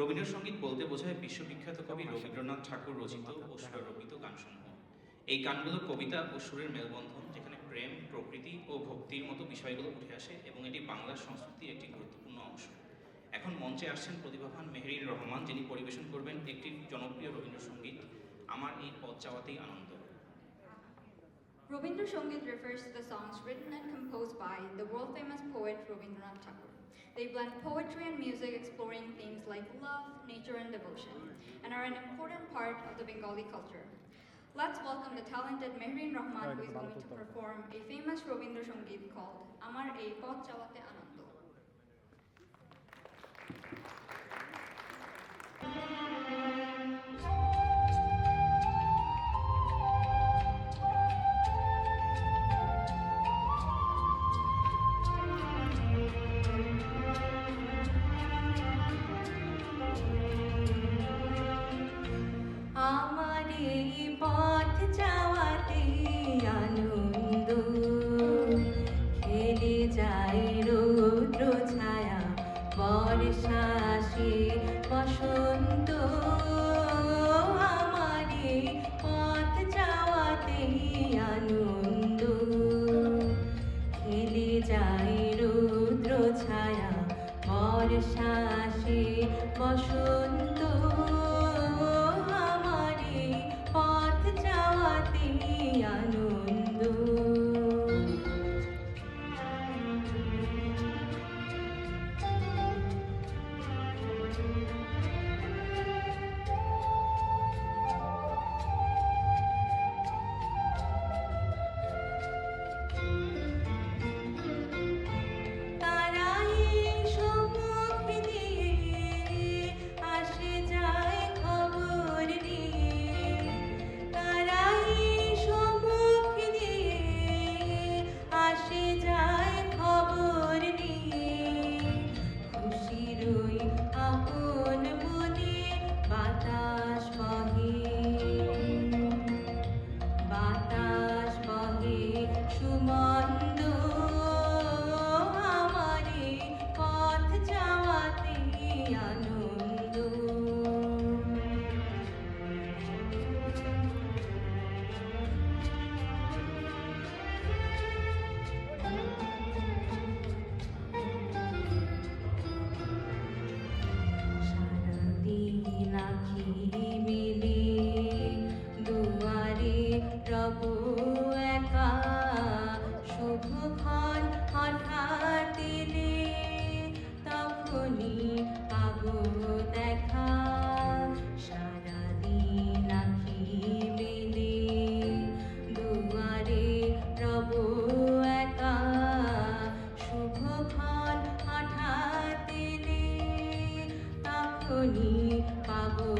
রবীন্দ্রসঙ্গীত বলতে বোঝায় বিশ্ববিখ্যাত কবি রবীন্দ্রনাথ ঠাকুর রচিত ও সুররোপিত গানসমূহ। এই গানগুলো কবিতা ও সুরের মেলবন্ধন, যেখানে প্রেম, প্রকৃতি ও ভক্তির মতো বিষয়গুলো উঠে আসে, এবং এটি বাংলা সংস্কৃতির একটি গুরুত্বপূর্ণ অংশ। এখন মঞ্চে আসছেন প্রতিভাবান মেহেরিন রহমান, যিনি পরিবেশন করবেন একটি জনপ্রিয় রবীন্দ্রসঙ্গীত, আমার এই পথ চাওয়াতেই আনন্দ। Rabindra Songit refers to the songs written and composed by the world-famous poet Rabindranath Tagore. They blend poetry and music, exploring themes like love, nature, and devotion, and are an important part of the Bengali culture. Let's welcome the talented Mehreen Rahman, who is going to perform a famous Rabindra Songit called Amar Ei Poth Chawate Anando. আমার এই পথ যাওয়াতে আনন্দ, খেলে যায় রৌদ্র ছায়া, বর্ষা আসে বসন্ত। আমার এই পথ যাওয়াতে আনন্দ, খেলে যায় রৌদ্র ছায়া, বর্ষা আসে বসন্ত। পথ যাওয়াতে আনন্দ। তারাই সম্মুখ দিয়ে আসে যায় খবর নিয়ে, তারাই সম্মুখ দিয়ে আসে যায় খবর নিয়ে। খুশির ওই আপন মনে বাতাস বহে, বাতাস বহে সুমন্দ। আমারে পথ যাওয়াতে আনন্দ। সারাদিন আঁখি মেলে দুয়ারে রব একা, শুভক্ষণ হঠাৎ এলে তখনই পাবো দেখা। সারাদিন আঁখি মেলে দুয়ারে রব একা, শুভক্ষণ হঠাৎ এলে তখনই পাবো